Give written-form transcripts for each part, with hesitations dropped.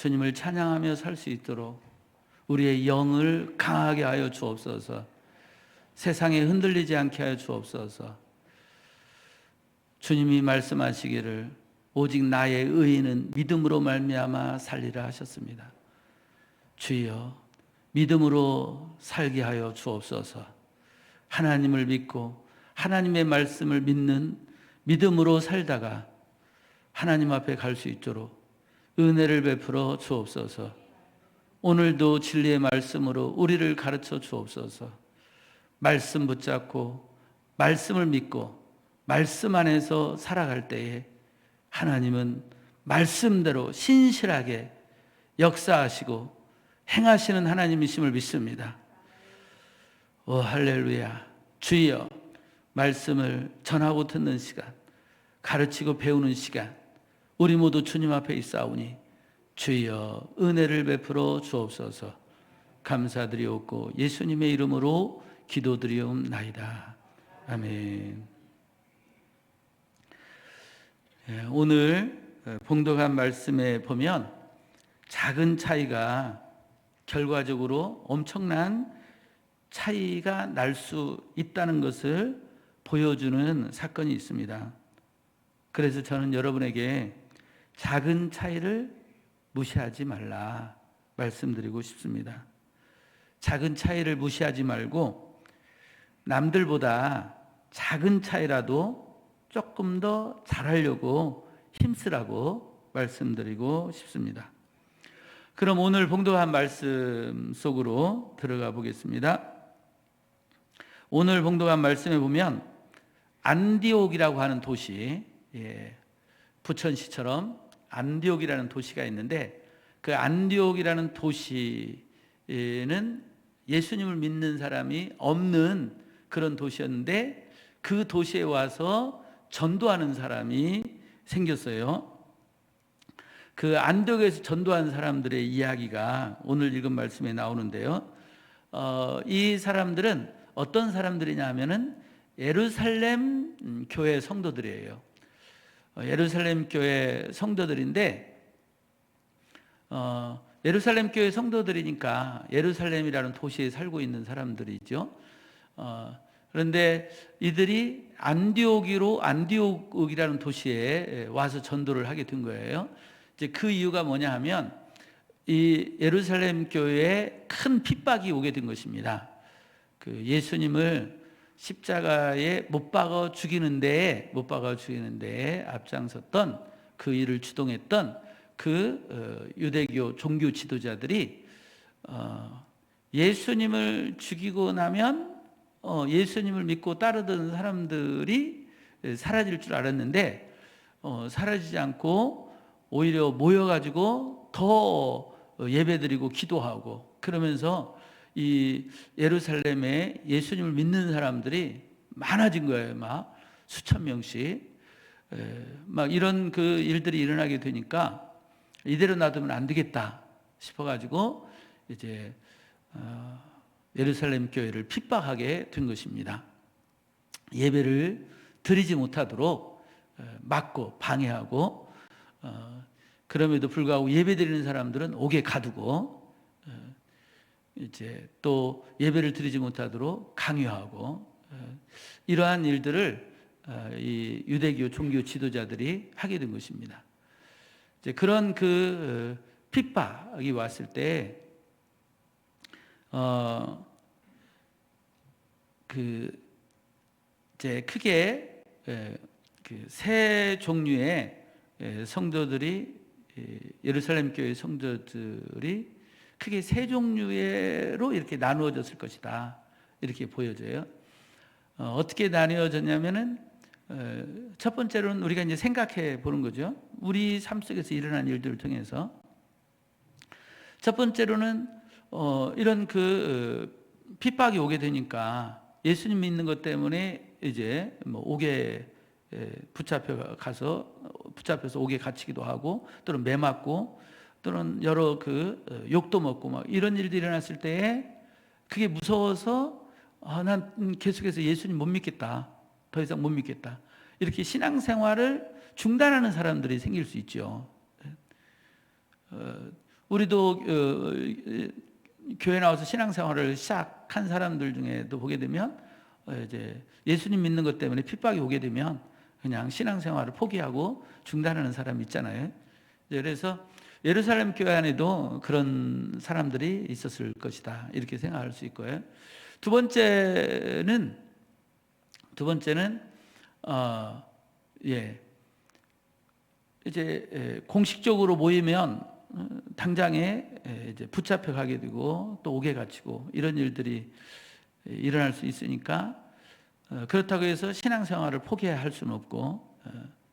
주님을 찬양하며 살 수 있도록 우리의 영을 강하게 하여 주옵소서. 세상에 흔들리지 않게 하여 주옵소서. 주님이 말씀하시기를 오직 나의 의인은 믿음으로 말미암아 살리라 하셨습니다. 주여, 믿음으로 살게 하여 주옵소서. 하나님을 믿고 하나님의 말씀을 믿는 믿음으로 살다가 하나님 앞에 갈 수 있도록 은혜를 베풀어 주옵소서. 오늘도 진리의 말씀으로 우리를 가르쳐 주옵소서. 말씀 붙잡고 말씀을 믿고 말씀 안에서 살아갈 때에 하나님은 말씀대로 신실하게 역사하시고 행하시는 하나님이심을 믿습니다. 오 할렐루야. 주여, 말씀을 전하고 듣는 시간, 가르치고 배우는 시간, 우리 모두 주님 앞에 있사오니 주여 은혜를 베풀어 주옵소서. 감사드리옵고 예수님의 이름으로 기도드리옵나이다. 아멘. 오늘 봉독한 말씀에 보면 작은 차이가 결과적으로 엄청난 차이가 날 수 있다는 것을 보여주는 사건이 있습니다. 그래서 저는 여러분에게 작은 차이를 무시하지 말라 말씀드리고 싶습니다. 작은 차이를 무시하지 말고 남들보다 작은 차이라도 조금 더 잘하려고 힘쓰라고 말씀드리고 싶습니다. 그럼 오늘 봉독한 말씀 속으로 들어가 보겠습니다. 오늘 봉독한 말씀에 보면 안디옥이라고 하는 도시, 부천시처럼 안디옥이라는 도시가 있는데 그 안디옥이라는 도시는 예수님을 믿는 사람이 없는 그런 도시였는데 그 도시에 와서 전도하는 사람이 생겼어요. 그 안디옥에서 전도한 사람들의 이야기가 오늘 읽은 말씀에 나오는데요. 이 사람들은 어떤 사람들이냐 하면은 예루살렘 교회 성도들이에요. 예루살렘 교회 성도들인데 예루살렘 교회 성도들이니까 예루살렘이라는 도시에 살고 있는 사람들이죠. 그런데 이들이 안디옥이라는 도시에 와서 전도를 하게 된 거예요. 이제 그 이유가 뭐냐 하면 이 예루살렘 교회에 큰 핍박이 오게 된 것입니다. 그 예수님을 십자가에 못 박아 죽이는 데에 앞장섰던 그 일을 주동했던 그 유대교 종교 지도자들이 예수님을 죽이고 나면 예수님을 믿고 따르던 사람들이 사라질 줄 알았는데 사라지지 않고 오히려 모여가지고 더 예배드리고 기도하고 그러면서 이 예루살렘에 예수님을 믿는 사람들이 많아진 거예요. 막 수천 명씩. 막 이런 그 일들이 일어나게 되니까 이대로 놔두면 안 되겠다 싶어가지고 이제 예루살렘 교회를 핍박하게 된 것입니다. 예배를 드리지 못하도록 막고 방해하고 그럼에도 불구하고 예배 드리는 사람들은 옥에 가두고 이제 또 예배를 드리지 못하도록 강요하고 이러한 일들을 이 유대교 종교 지도자들이 하게 된 것입니다. 이제 그런 그 핍박이 왔을 때 이제 크게 그 세 종류의 성도들이 예루살렘 교회 성도들이 크게 세 종류로 이렇게 나누어졌을 것이다. 이렇게 보여져요. 어떻게 나누어졌냐면은 첫 번째로는 우리가 이제 생각해 보는 거죠. 우리 삶 속에서 일어난 일들을 통해서 첫 번째로는 이런 그 핍박이 오게 되니까 예수님 믿는 것 때문에 이제 뭐 옥에 붙잡혀서 옥에 갇히기도 하고 또는 매 맞고 또는 여러 그 욕도 먹고 막 이런 일들이 일어났을 때에 그게 무서워서 난 계속해서 예수님 못 믿겠다. 더 이상 못 믿겠다. 이렇게 신앙생활을 중단하는 사람들이 생길 수 있죠. 우리도 교회 나와서 신앙생활을 시작한 사람들 중에도 보게 되면 이제 예수님 믿는 것 때문에 핍박이 오게 되면 그냥 신앙생활을 포기하고 중단하는 사람이 있잖아요. 그래서 예루살렘 교회 안에도 그런 사람들이 있었을 것이다, 이렇게 생각할 수 있고요. 두 번째는 이제 공식적으로 모이면 당장에 이제 붙잡혀 가게 되고 또 옥에 갇히고 이런 일들이 일어날 수 있으니까 그렇다고 해서 신앙생활을 포기해야 할 수는 없고,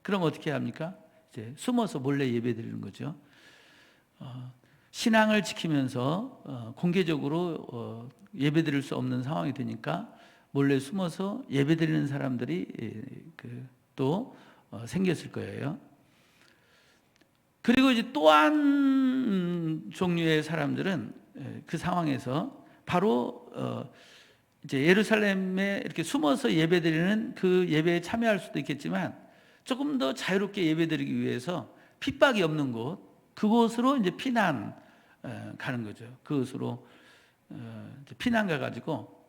그럼 어떻게 합니까? 이제 숨어서 몰래 예배드리는 거죠. 신앙을 지키면서 공개적으로 예배드릴 수 없는 상황이 되니까 몰래 숨어서 예배드리는 사람들이 또 생겼을 거예요. 그리고 이제 또 한 종류의 사람들은 그 상황에서 바로 이제 예루살렘에 이렇게 숨어서 예배드리는 그 예배에 참여할 수도 있겠지만 조금 더 자유롭게 예배드리기 위해서 핍박이 없는 곳, 그곳으로 이제 피난 가는 거죠. 그곳으로 이제 피난 가가지고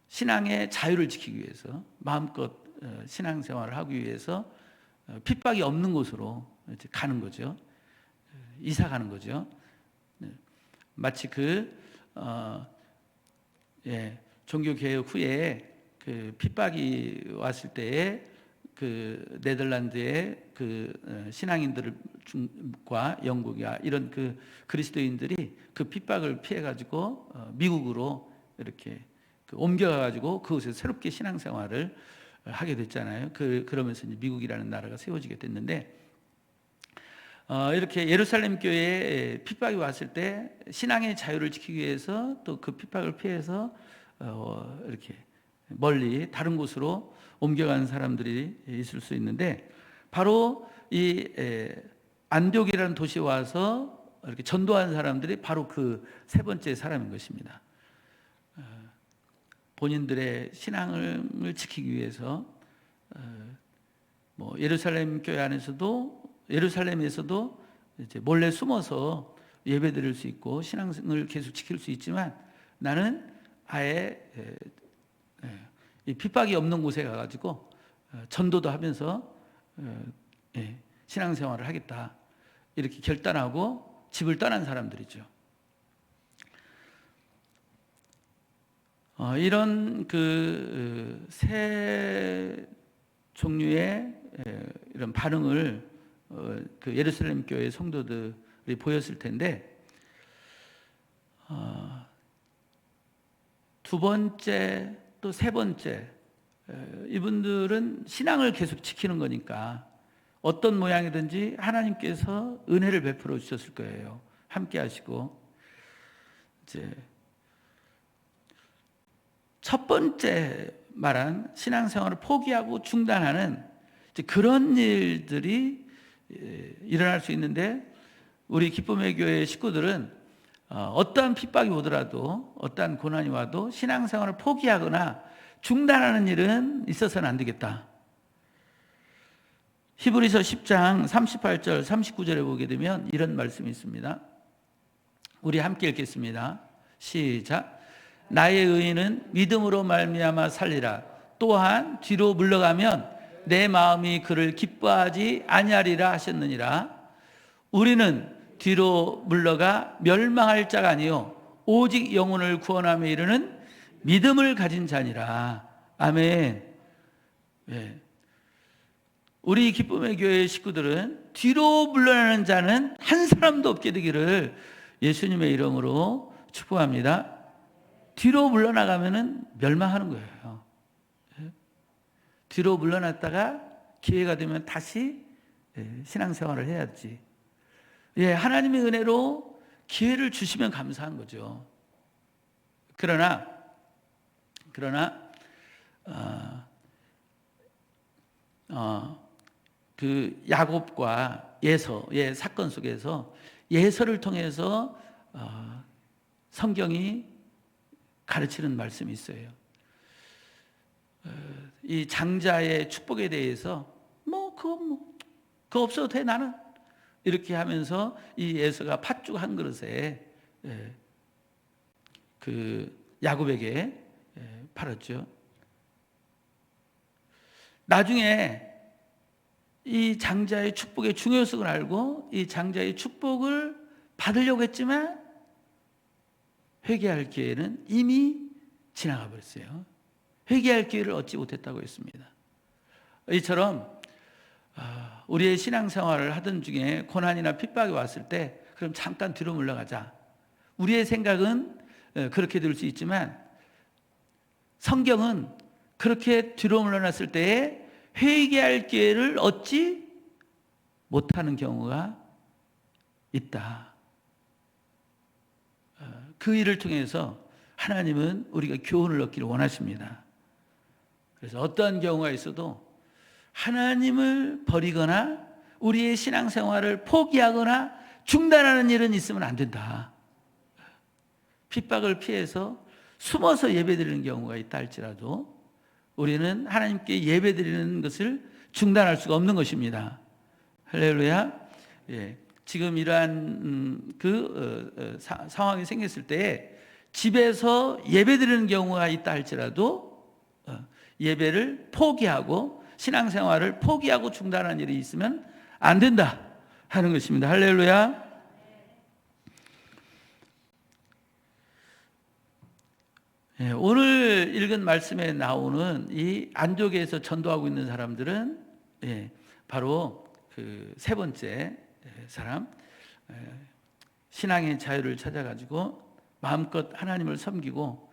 신앙의 자유를 지키기 위해서 마음껏 신앙생활을 하기 위해서 핍박이 없는 곳으로 이제 가는 거죠. 이사 가는 거죠. 마치 종교 개혁 후에 그 핍박이 왔을 때에 그 네덜란드의 그 신앙인들과 영국이야 이런 그 그리스도인들이 그 핍박을 피해 가지고 미국으로 이렇게 옮겨가 가지고 그곳에서 새롭게 신앙생활을 하게 됐잖아요. 그러면서 이제 미국이라는 나라가 세워지게 됐는데, 이렇게 예루살렘 교회에 핍박이 왔을 때 신앙의 자유를 지키기 위해서 또 그 핍박을 피해서 이렇게 멀리 다른 곳으로 옮겨가는 사람들이 있을 수 있는데, 바로 이 안디옥이라는 도시에 와서 이렇게 전도한 사람들이 바로 그 세 번째 사람인 것입니다. 본인들의 신앙을 지키기 위해서 뭐 예루살렘 교회 안에서도 예루살렘에서도 이제 몰래 숨어서 예배드릴 수 있고 신앙을 계속 지킬 수 있지만, 나는 아예 이 핍박이 없는 곳에 가가지고 전도도 하면서 신앙생활을 하겠다, 이렇게 결단하고 집을 떠난 사람들이죠. 이런 그 세 종류의 이런 반응을 그 예루살렘 교회 성도들이 보였을 텐데, 두 번째 또 세 번째, 이분들은 신앙을 계속 지키는 거니까 어떤 모양이든지 하나님께서 은혜를 베풀어 주셨을 거예요. 함께 하시고. 이제 첫 번째 말한 신앙생활을 포기하고 중단하는 그런 일들이 일어날 수 있는데, 우리 기쁨의 교회 식구들은 어떠한 핍박이 오더라도 어떠한 고난이 와도 신앙생활을 포기하거나 중단하는 일은 있어서는 안 되겠다. 히브리서 10장 38절 39절에 보게 되면 이런 말씀이 있습니다. 우리 함께 읽겠습니다. 시작. 나의 의인은 믿음으로 말미암아 살리라. 또한 뒤로 물러가면 내 마음이 그를 기뻐하지 아니하리라 하셨느니라. 우리는 뒤로 물러가 멸망할 자가 아니요 오직 영혼을 구원함에 이르는 믿음을 가진 자니라. 아멘. 네. 우리 기쁨의 교회 식구들은 뒤로 물러나는 자는 한 사람도 없게 되기를 예수님의 이름으로 축복합니다. 뒤로 물러나가면은 멸망하는 거예요. 뒤로 물러났다가 기회가 되면 다시 신앙생활을 해야지. 하나님의 은혜로 기회를 주시면 감사한 거죠. 그러나 그 야곱과 예서의 사건 속에서 예서를 통해서 성경이 가르치는 말씀이 있어요. 이 장자의 축복에 대해서 그거 없어도 돼 나는 이렇게 하면서 이 에서가 팥죽 한 그릇에 그 야곱에게 팔았죠. 나중에 이 장자의 축복의 중요성을 알고 이 장자의 축복을 받으려고 했지만 회개할 기회는 이미 지나가 버렸어요. 회개할 기회를 얻지 못했다고 했습니다. 이처럼 우리의 신앙생활을 하던 중에 고난이나 핍박이 왔을 때 그럼 잠깐 뒤로 물러가자. 우리의 생각은 그렇게 될 수 있지만 성경은 그렇게 뒤로 물러났을 때에 회개할 기회를 얻지 못하는 경우가 있다. 그 일을 통해서 하나님은 우리가 교훈을 얻기를 원하십니다. 그래서 어떠한 경우가 있어도 하나님을 버리거나 우리의 신앙생활을 포기하거나 중단하는 일은 있으면 안 된다. 핍박을 피해서 숨어서 예배드리는 경우가 있다 할지라도 우리는 하나님께 예배드리는 것을 중단할 수가 없는 것입니다. 할렐루야. 예. 지금 이러한 상황이 생겼을 때 집에서 예배드리는 경우가 있다 할지라도 예배를 포기하고 신앙생활을 포기하고 중단하는 일이 있으면 안 된다 하는 것입니다. 할렐루야. 예, 오늘 읽은 말씀에 나오는 이 안독에서 전도하고 있는 사람들은 바로 그 세 번째 사람, 신앙의 자유를 찾아가지고 마음껏 하나님을 섬기고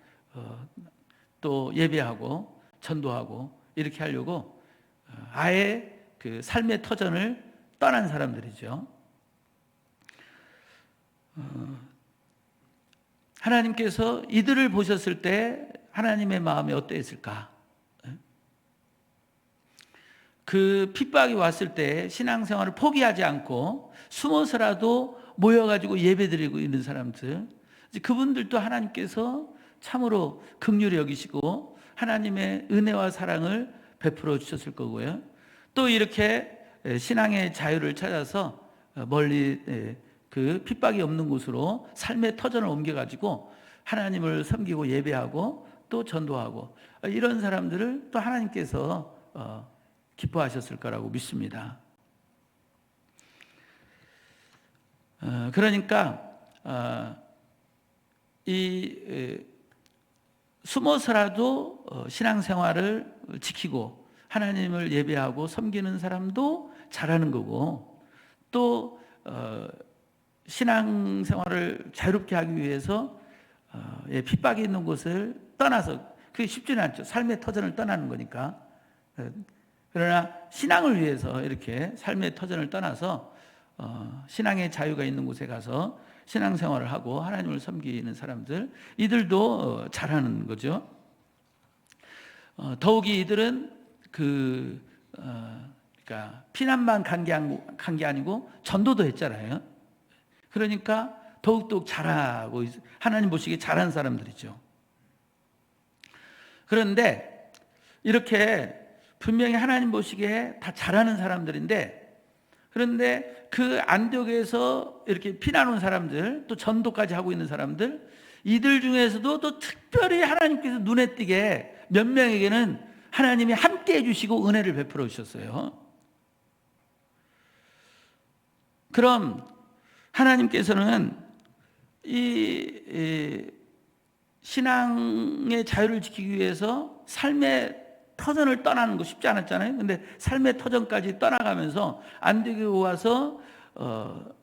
또 예배하고 전도하고 이렇게 하려고 아예 그 삶의 터전을 떠난 사람들이죠. 하나님께서 이들을 보셨을 때 하나님의 마음이 어떠했을까? 그 핍박이 왔을 때 신앙생활을 포기하지 않고 숨어서라도 모여가지고 예배드리고 있는 사람들, 그분들도 하나님께서 참으로 긍휼히 여기시고 하나님의 은혜와 사랑을 베풀어 주셨을 거고요. 또 이렇게 신앙의 자유를 찾아서 멀리 그 핍박이 없는 곳으로 삶의 터전을 옮겨가지고 하나님을 섬기고 예배하고 또 전도하고 이런 사람들을 또 하나님께서 기뻐하셨을 거라고 믿습니다. 그러니까 숨어서라도 신앙생활을 지키고 하나님을 예배하고 섬기는 사람도 잘하는 거고 또 신앙생활을 자유롭게 하기 위해서 핍박이 있는 곳을 떠나서 그게 쉽지는 않죠. 삶의 터전을 떠나는 거니까. 그러나 신앙을 위해서 이렇게 삶의 터전을 떠나서 신앙의 자유가 있는 곳에 가서 신앙생활을 하고 하나님을 섬기는 사람들, 이들도 잘하는 거죠. 더욱이 이들은 그러니까 피난만 간 게 아니고 전도도 했잖아요. 그러니까 더욱더 잘하고 하나님 보시기에 잘하는 사람들이죠. 그런데 이렇게 분명히 하나님 보시기에 다 잘하는 사람들인데, 그런데 그 안독에서 이렇게 피난 온 사람들, 또 전도까지 하고 있는 사람들, 이들 중에서도 또 특별히 하나님께서 눈에 띄게 몇 명에게는 하나님이 함께 해주시고 은혜를 베풀어 주셨어요. 그럼 하나님께서는 이 신앙의 자유를 지키기 위해서 삶의 터전을 떠나는 거 쉽지 않았잖아요. 근데 삶의 터전까지 떠나가면서 안디옥에 와서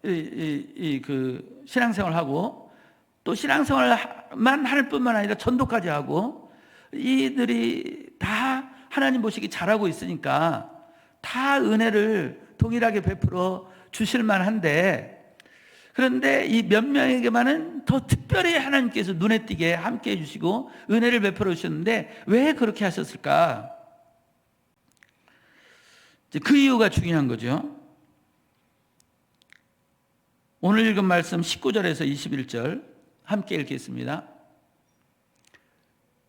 그 신앙생활하고 또 신앙생활만 할 뿐만 아니라 전도까지 하고, 이들이 다 하나님 보시기 잘하고 있으니까 다 은혜를 동일하게 베풀어 주실 만한데, 그런데 이 몇 명에게만은 더 특별히 하나님께서 눈에 띄게 함께 해주시고 은혜를 베풀어 주셨는데 왜 그렇게 하셨을까? 그 이유가 중요한 거죠. 오늘 읽은 말씀 19절에서 21절 함께 읽겠습니다.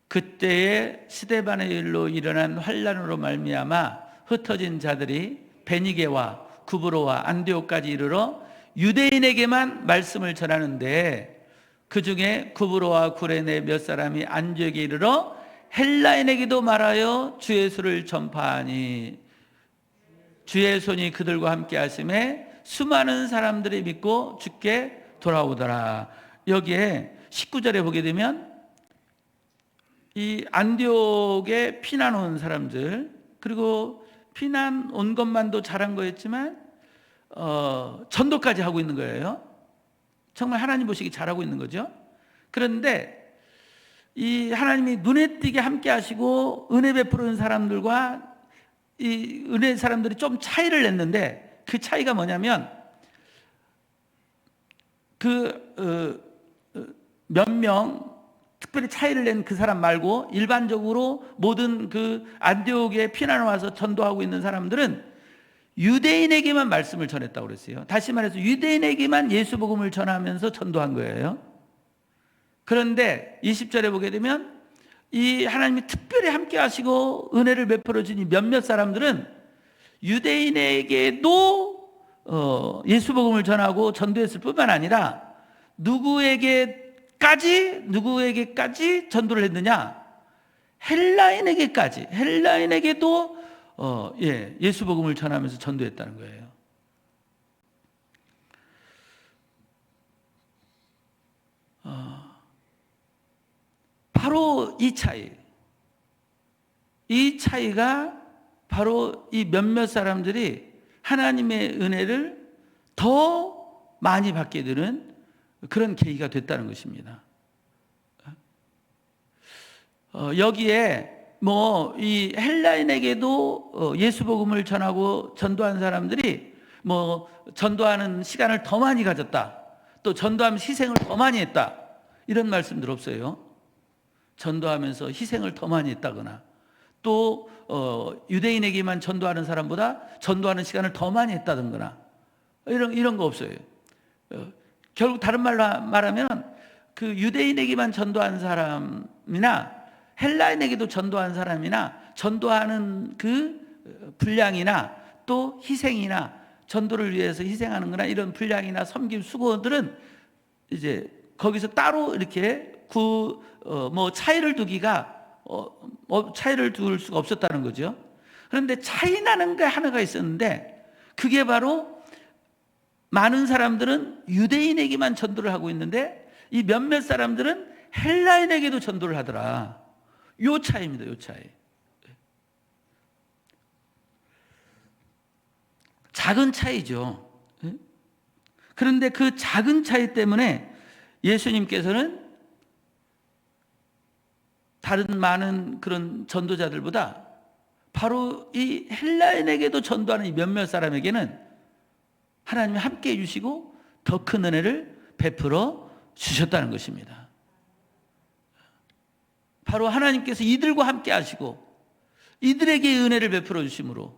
그때에 스데반의 일로 일어난 환난으로 말미암아 흩어진 자들이 베니게와 구브로와 안디옥까지 이르러 유대인에게만 말씀을 전하는데 그 중에 구브로와 구레네 몇 사람이 안디옥에 이르러 헬라인에게도 말하여 주의 예수를 전파하니 주의 손이 그들과 함께 하심에 수많은 사람들이 믿고 주께 돌아오더라. 여기에 19절에 보게 되면 이 안디옥에 피난 온 사람들, 그리고 피난 온 것만도 잘한 거였지만 전도까지 하고 있는 거예요. 정말 하나님 보시기 잘하고 있는 거죠. 그런데 이 하나님이 눈에 띄게 함께 하시고 은혜 베푸는 사람들과 이 은혜 사람들이 좀 차이를 냈는데, 그 차이가 뭐냐면 몇 명 특별히 차이를 낸 그 사람 말고 일반적으로 모든 그 안디옥에 피난 와서 전도하고 있는 사람들은 유대인에게만 말씀을 전했다고 그랬어요. 다시 말해서 유대인에게만 예수 복음을 전하면서 전도한 거예요. 그런데 20절에 보게 되면 이 하나님이 특별히 함께 하시고 은혜를 베풀어 주니 몇몇 사람들은 유대인에게도 예수 복음을 전하고 전도했을 뿐만 아니라 누구에게까지 전도를 했느냐? 헬라인에게도 예수 복음을 전하면서 전도했다는 거예요. 바로 이 차이가 바로 이 몇몇 사람들이 하나님의 은혜를 더 많이 받게 되는 그런 계기가 됐다는 것입니다. 여기에 이 헬라인에게도 예수 복음을 전하고 전도한 사람들이 전도하는 시간을 더 많이 가졌다, 또 전도하면서 희생을 더 많이 했다, 이런 말씀들 없어요. 전도하면서 희생을 더 많이 했다거나, 또 유대인에게만 전도하는 사람보다 전도하는 시간을 더 많이 했다든가, 이런 거 없어요. 결국 다른 말로 말하면 그 유대인에게만 전도한 사람이나 헬라인에게도 전도한 사람이나 전도하는 그 분량이나 또 희생이나 전도를 위해서 희생하는 거나 이런 분량이나 섬김 수고들은 이제 거기서 따로 이렇게 차이를 둘 수가 없었다는 거죠. 그런데 차이 나는 게 하나가 있었는데, 그게 바로 많은 사람들은 유대인에게만 전도를 하고 있는데 이 몇몇 사람들은 헬라인에게도 전도를 하더라. 요 차이입니다. 요 차이. 작은 차이죠. 그런데 그 작은 차이 때문에 예수님께서는 다른 많은 그런 전도자들보다 바로 이 헬라인에게도 전도하는 이 몇몇 사람에게는 하나님이 함께 해주시고 더 큰 은혜를 베풀어 주셨다는 것입니다. 바로 하나님께서 이들과 함께 하시고 이들에게 은혜를 베풀어 주심으로,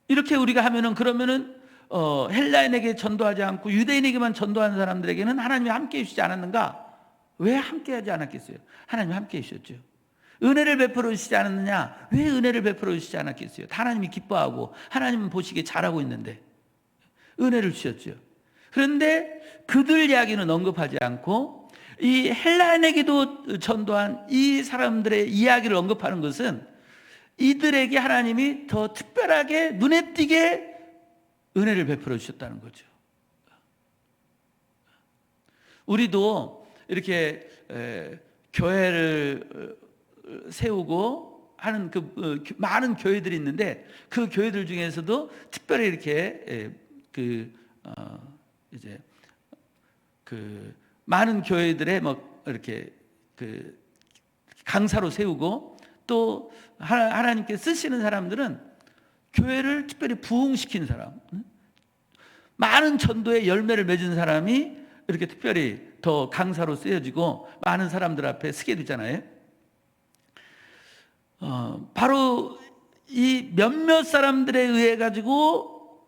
이렇게 우리가 하면은 그러면은 헬라인에게 전도하지 않고 유대인에게만 전도하는 사람들에게는 하나님이 함께 해주시지 않았는가? 왜 함께 하지 않았겠어요? 하나님이 함께 해주셨죠. 은혜를 베풀어 주시지 않았느냐? 왜 은혜를 베풀어 주시지 않았겠어요? 하나님이 기뻐하고 하나님은 보시기에 잘하고 있는데 은혜를 주셨죠. 그런데 그들 이야기는 언급하지 않고 이 헬라인에게도 전도한 이 사람들의 이야기를 언급하는 것은 이들에게 하나님이 더 특별하게 눈에 띄게 은혜를 베풀어 주셨다는 거죠. 우리도 이렇게 교회를 세우고 하는 많은 교회들이 있는데, 그 교회들 중에서도 특별히 이렇게 많은 교회들의 이렇게 강사로 세우고, 또 하나님께 쓰시는 사람들은 교회를 특별히 부흥시킨 사람, 많은 전도의 열매를 맺은 사람이 이렇게 특별히 더 강사로 쓰여지고 많은 사람들 앞에 서게 되잖아요. 바로 이 몇몇 사람들에 의해 가지고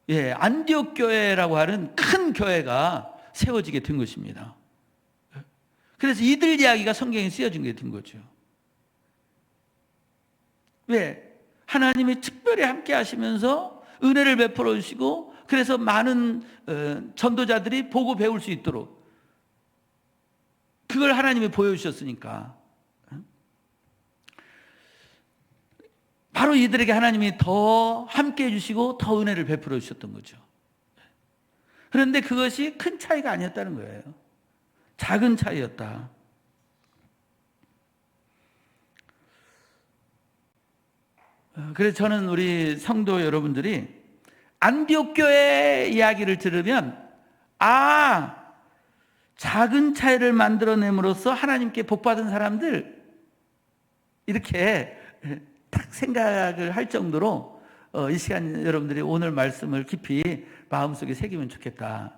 안디옥 교회라고 하는 큰 교회가 세워지게 된 것입니다. 그래서 이들 이야기가 성경에 쓰여진 게 된 거죠. 왜? 하나님이 특별히 함께 하시면서 은혜를 베풀어 주시고, 그래서 많은 전도자들이 보고 배울 수 있도록 그걸 하나님이 보여주셨으니까 바로 이들에게 하나님이 더 함께 해주시고 더 은혜를 베풀어 주셨던 거죠. 그런데 그것이 큰 차이가 아니었다는 거예요. 작은 차이였다. 그래서 저는 우리 성도 여러분들이 안디옥 교회 이야기를 들으면 작은 차이를 만들어냄으로써 하나님께 복받은 사람들, 이렇게 딱 생각을 할 정도로 이 시간 여러분들이 오늘 말씀을 깊이 마음속에 새기면 좋겠다,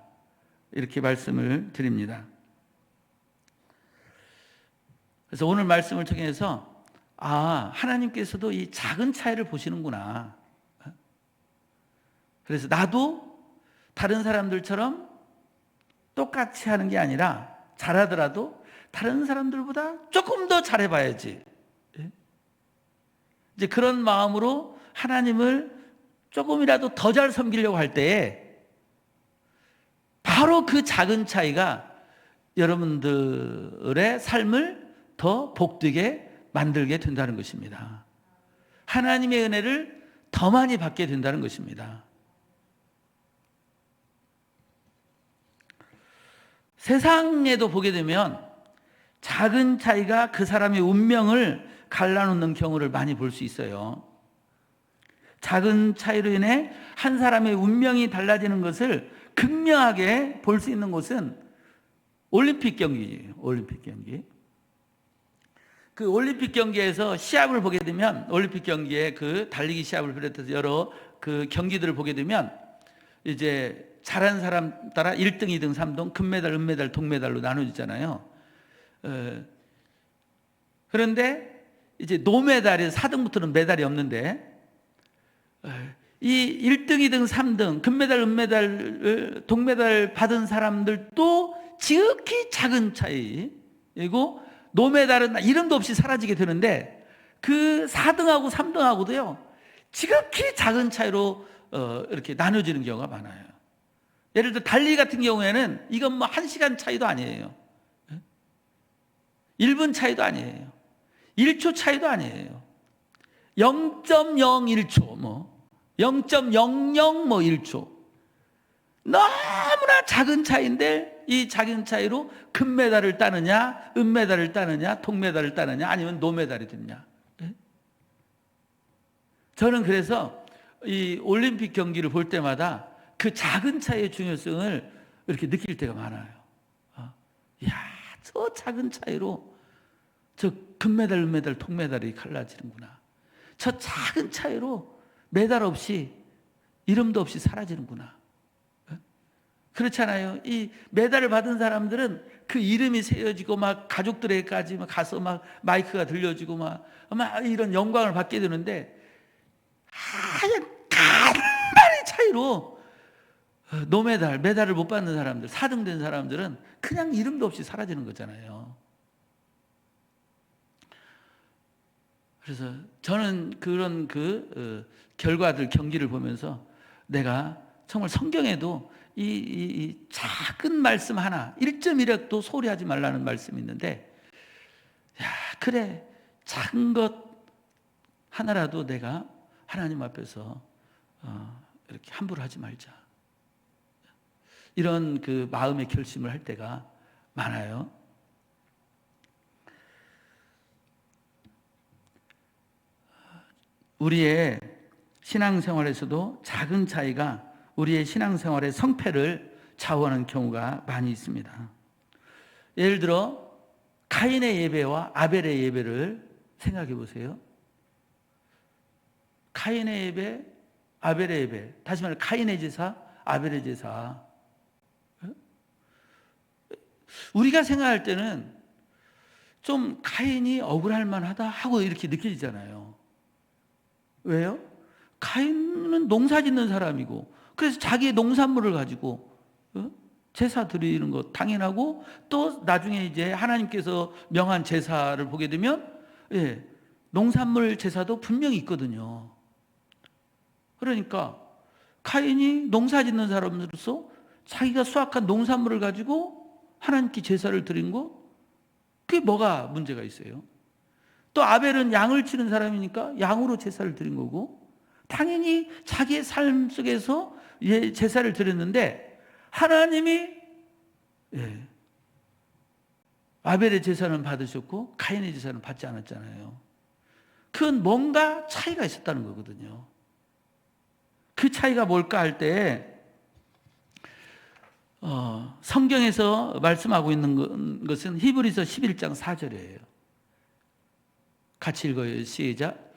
이렇게 말씀을 드립니다. 그래서 오늘 말씀을 통해서 하나님께서도 이 작은 차이를 보시는구나. 그래서 나도 다른 사람들처럼 똑같이 하는 게 아니라 잘하더라도 다른 사람들보다 조금 더 잘해봐야지. 이제 그런 마음으로 하나님을 조금이라도 더 잘 섬기려고 할 때에 바로 그 작은 차이가 여러분들의 삶을 더 복되게 만들게 된다는 것입니다. 하나님의 은혜를 더 많이 받게 된다는 것입니다. 세상에도 보게 되면 작은 차이가 그 사람의 운명을 갈라놓는 경우를 많이 볼 수 있어요. 작은 차이로 인해 한 사람의 운명이 달라지는 것을 극명하게 볼 수 있는 곳은 올림픽 경기예요. 올림픽 경기. 그 올림픽 경기에서 시합을 보게 되면, 올림픽 경기에 그 달리기 시합을 비롯해서 여러 그 경기들을 보게 되면 이제 잘하는 사람 따라 1등, 2등, 3등, 금메달, 은메달, 동메달로 나눠지잖아요. 그런데 이제 노메달에서 4등부터는 메달이 없는데, 이 1등, 2등, 3등, 금메달, 은메달, 동메달 받은 사람들도 지극히 작은 차이이고, 노메달은 이름도 없이 사라지게 되는데, 그 4등하고 3등하고도요 지극히 작은 차이로 이렇게 나눠지는 경우가 많아요. 예를 들어 달리기 같은 경우에는 이건 뭐 1시간 차이도 아니에요. 1분 차이도 아니에요. 1초 차이도 아니에요. 0.01초, 0.00 1초. 너무나 작은 차이인데 이 작은 차이로 금메달을 따느냐, 은메달을 따느냐, 동메달을 따느냐, 아니면 노메달이 됐냐. 저는 그래서 이 올림픽 경기를 볼 때마다 그 작은 차이의 중요성을 이렇게 느낄 때가 많아요. 저 작은 차이로 저 금메달, 은메달, 동메달이 갈라지는구나. 저 작은 차이로 메달 없이, 이름도 없이 사라지는구나. 그렇잖아요. 이 메달을 받은 사람들은 그 이름이 새어지고 막 가족들에게까지 막 가서 막 마이크가 들려지고 막 이런 영광을 받게 되는데, 간단한 차이로 노메달, 메달을 못 받는 사람들, 4등 된 사람들은 그냥 이름도 없이 사라지는 거잖아요. 그래서 저는 그런 결과들, 경기를 보면서 내가 정말 성경에도 이 작은 말씀 하나, 1.1핵도 소리하지 말라는 말씀이 있는데, 그래, 작은 것 하나라도 내가 하나님 앞에서 이렇게 함부로 하지 말자, 이런 그 마음의 결심을 할 때가 많아요. 우리의 신앙생활에서도 작은 차이가 우리의 신앙생활의 성패를 좌우하는 경우가 많이 있습니다. 예를 들어 가인의 예배와 아벨의 예배를 생각해 보세요. 가인의 예배, 아벨의 예배, 다시 말해 가인의 제사, 아벨의 제사. 우리가 생각할 때는 좀 가인이 억울할 만하다 하고 이렇게 느껴지잖아요. 왜요? 가인은 농사 짓는 사람이고, 그래서 자기의 농산물을 가지고 제사 드리는 것 당연하고, 또 나중에 이제 하나님께서 명한 제사를 보게 되면 농산물 제사도 분명히 있거든요. 그러니까 카인이 농사 짓는 사람으로서 자기가 수확한 농산물을 가지고 하나님께 제사를 드린 거, 그게 뭐가 문제가 있어요? 또 아벨은 양을 치는 사람이니까 양으로 제사를 드린 거고, 당연히 자기의 삶 속에서 제사를 드렸는데 하나님이 아벨의 제사는 받으셨고 가인의 제사는 받지 않았잖아요. 그건 뭔가 차이가 있었다는 거거든요. 그 차이가 뭘까 할 때 성경에서 말씀하고 있는 것은 히브리서 11장 4절이에요. 같이 읽어요. 시작.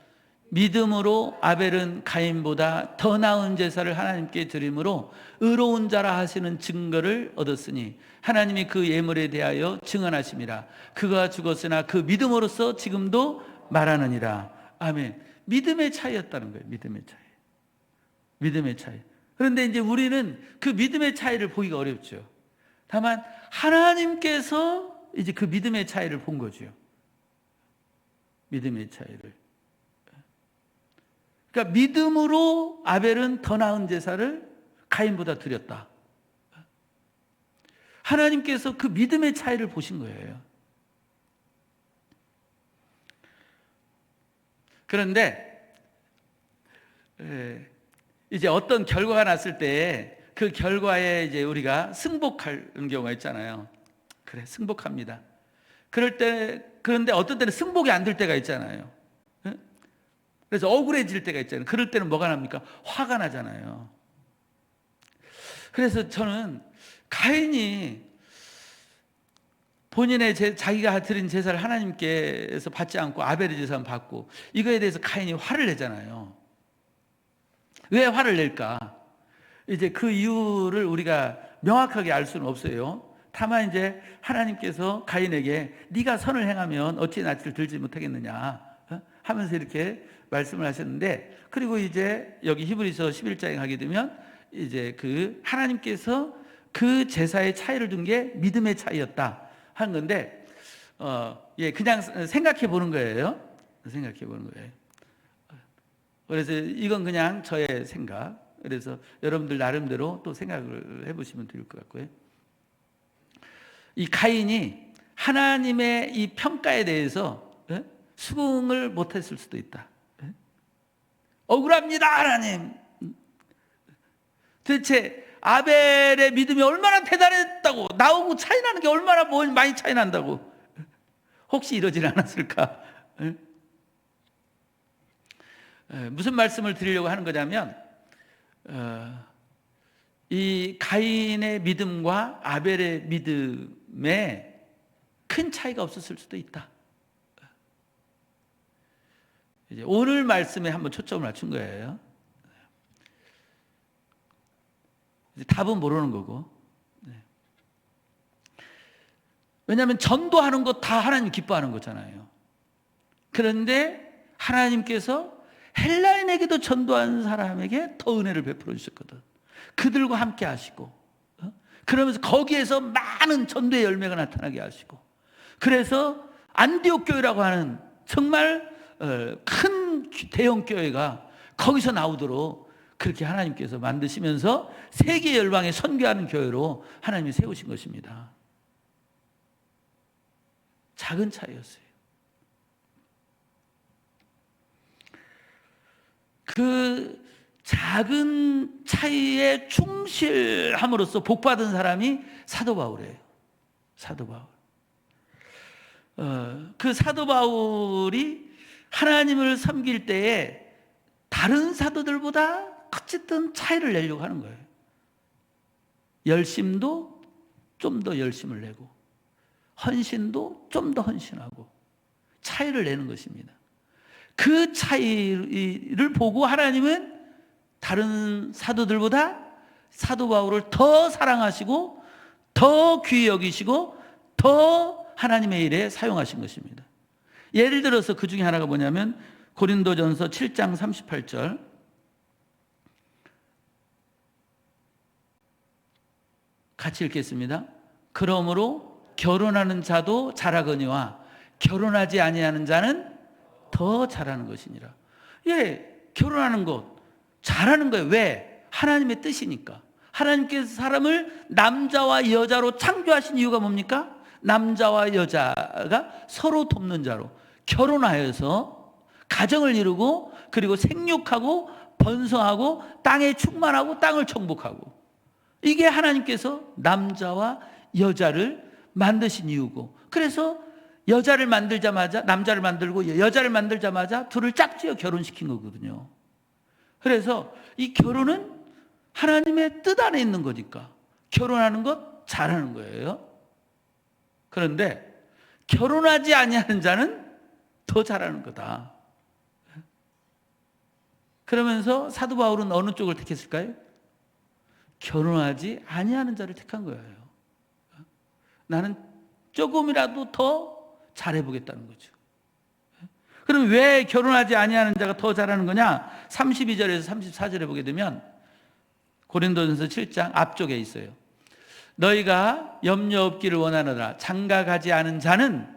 믿음으로 아벨은 가인보다 더 나은 제사를 하나님께 드림으로 의로운 자라 하시는 증거를 얻었으니 하나님이 그 예물에 대하여 증언하심이라. 그가 죽었으나 그 믿음으로써 지금도 말하느니라. 아멘. 믿음의 차이였다는 거예요. 믿음의 차이. 믿음의 차이. 그런데 이제 우리는 그 믿음의 차이를 보기가 어렵죠. 다만 하나님께서 이제 그 믿음의 차이를 본 거죠. 믿음의 차이를. 그러니까 믿음으로 아벨은 더 나은 제사를 가인보다 드렸다. 하나님께서 그 믿음의 차이를 보신 거예요. 그런데 이제 어떤 결과가 났을 때 그 결과에 이제 우리가 승복하는 경우가 있잖아요. 그래, 승복합니다. 그런데 어떤 때는 승복이 안 될 때가 있잖아요. 그래서 억울해질 때가 있잖아요. 그럴 때는 뭐가 납니까? 화가 나잖아요. 그래서 저는 가인이 본인의 자기가 드린 제사를 하나님께서 받지 않고 아벨의 제사만 받고, 이거에 대해서 가인이 화를 내잖아요. 왜 화를 낼까? 이제 그 이유를 우리가 명확하게 알 수는 없어요. 다만 이제 하나님께서 가인에게 네가 선을 행하면 어찌 낯을 들지 못하겠느냐 하면서 이렇게 말씀을 하셨는데, 그리고 이제 여기 히브리서 11장에 가게 되면 이제 그 하나님께서 그 제사의 차이를 둔 게 믿음의 차이였다 한 건데, 그냥 생각해 보는 거예요. 생각해 보는 거예요. 그래서 이건 그냥 저의 생각. 그래서 여러분들 나름대로 또 생각을 해보시면 될 것 같고요. 이 가인이 하나님의 이 평가에 대해서 수긍을 못했을 수도 있다. 억울합니다, 하나님. 도대체 아벨의 믿음이 얼마나 대단했다고, 나하고 차이 나는 게 얼마나 많이 차이 난다고, 혹시 이러질 않았을까? 무슨 말씀을 드리려고 하는 거냐면, 이 가인의 믿음과 아벨의 믿음에 큰 차이가 없었을 수도 있다. 이제 오늘 말씀에 한번 초점을 맞춘 거예요. 이제 답은 모르는 거고. 왜냐하면 전도하는 거 다 하나님 기뻐하는 거잖아요. 그런데 하나님께서 헬라인에게도 전도하는 사람에게 더 은혜를 베풀어 주셨거든. 그들과 함께 하시고, 그러면서 거기에서 많은 전도의 열매가 나타나게 하시고, 그래서 안디옥 교회라고 하는 정말 큰 대형 교회가 거기서 나오도록 그렇게 하나님께서 만드시면서 세계 열방에 선교하는 교회로 하나님이 세우신 것입니다. 작은 차이였어요. 그 작은 차이에 충실함으로써 복받은 사람이 사도 바울이에요. 사도 바울. 그 사도 바울이 하나님을 섬길 때에 다른 사도들보다 어쨌든 차이를 내려고 하는 거예요. 열심도 좀 더 열심을 내고, 헌신도 좀 더 헌신하고, 차이를 내는 것입니다. 그 차이를 보고 하나님은 다른 사도들보다 사도 바울을 더 사랑하시고 더 귀히 여기시고 더 하나님의 일에 사용하신 것입니다. 예를 들어서 그 중에 하나가 뭐냐면 고린도전서 7장 38절, 같이 읽겠습니다. 그러므로 결혼하는 자도 잘하거니와 결혼하지 아니하는 자는 더 잘하는 것이니라. 결혼하는 것 잘하는 거예요. 왜? 하나님의 뜻이니까. 하나님께서 사람을 남자와 여자로 창조하신 이유가 뭡니까? 남자와 여자가 서로 돕는 자로 결혼하여서 가정을 이루고, 그리고 생육하고 번성하고 땅에 충만하고 땅을 정복하고, 이게 하나님께서 남자와 여자를 만드신 이유고, 그래서 여자를 만들자마자 남자를 만들고 여자를 만들자마자 둘을 짝지어 결혼시킨 거거든요. 그래서 이 결혼은 하나님의 뜻 안에 있는 거니까 결혼하는 것 잘하는 거예요. 그런데 결혼하지 아니하는 자는 더 잘하는 거다. 그러면서 사도 바울은 어느 쪽을 택했을까요? 결혼하지 아니하는 자를 택한 거예요. 나는 조금이라도 더 잘해보겠다는 거죠. 그럼 왜 결혼하지 아니하는 자가 더 잘하는 거냐? 32절에서 34절에 보게 되면 고린도전서 7장 앞쪽에 있어요. 너희가 염려 없기를 원하노라. 장가가지 않은 자는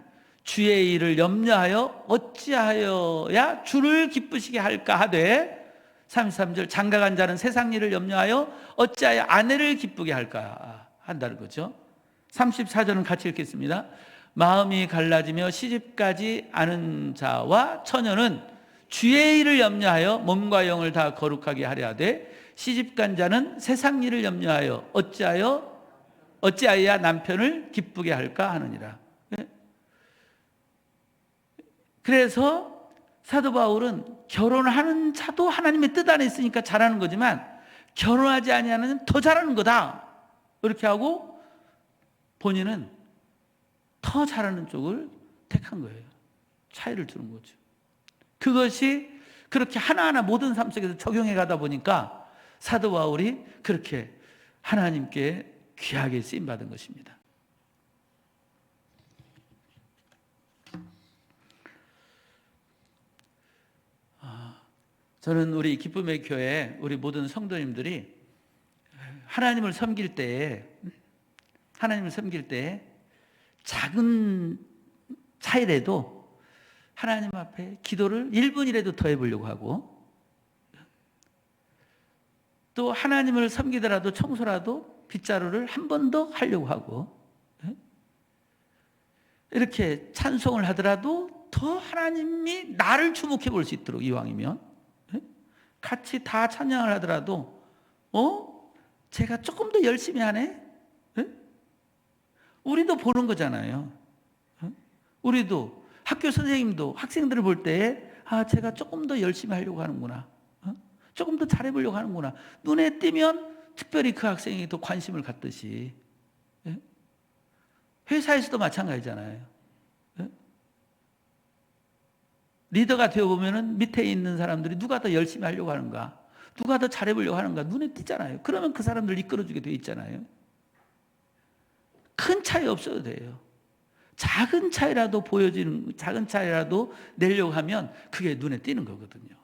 주의 일을 염려하여 어찌하여야 주를 기쁘시게 할까 하되, 33절 장가간 자는 세상 일을 염려하여 어찌하여 아내를 기쁘게 할까 한다는 거죠. 34절은 같이 읽겠습니다. 마음이 갈라지며 시집가지 않은 자와 처녀는 주의 일을 염려하여 몸과 영을 다 거룩하게 하려 하되, 시집간 자는 세상 일을 염려하여 어찌하여야 남편을 기쁘게 할까 하느니라. 그래서 사도 바울은 결혼하는 자도 하나님의 뜻 안에 있으니까 잘하는 거지만, 결혼하지 아니하는 더 잘하는 거다 이렇게 하고 본인은 더 잘하는 쪽을 택한 거예요. 차이를 두는 거죠. 그것이 그렇게 하나하나 모든 삶 속에서 적용해 가다 보니까 사도 바울이 그렇게 하나님께 귀하게 쓰임받은 것입니다. 저는 우리 기쁨의 교회 우리 모든 성도님들이 하나님을 섬길 때에 작은 차이라도 하나님 앞에 기도를 1분이라도 더 해보려고 하고, 또 하나님을 섬기더라도 청소라도 빗자루를 한 번 더 하려고 하고, 이렇게 찬송을 하더라도 더 하나님이 나를 주목해 볼 수 있도록, 이왕이면 같이 다 찬양을 하더라도 제가 조금 더 열심히 하네? 우리도 보는 거잖아요. 우리도 학교 선생님도 학생들을 볼 때 제가 조금 더 열심히 하려고 하는구나, 조금 더 잘해보려고 하는구나, 눈에 띄면 특별히 그 학생이 더 관심을 갖듯이 회사에서도 마찬가지잖아요. 리더가 되어보면 밑에 있는 사람들이 누가 더 열심히 하려고 하는가, 누가 더 잘해보려고 하는가 눈에 띄잖아요. 그러면 그 사람들 이끌어주게 돼 있잖아요. 큰 차이 없어도 돼요. 작은 차이라도 보여지는, 작은 차이라도 내려고 하면 그게 눈에 띄는 거거든요.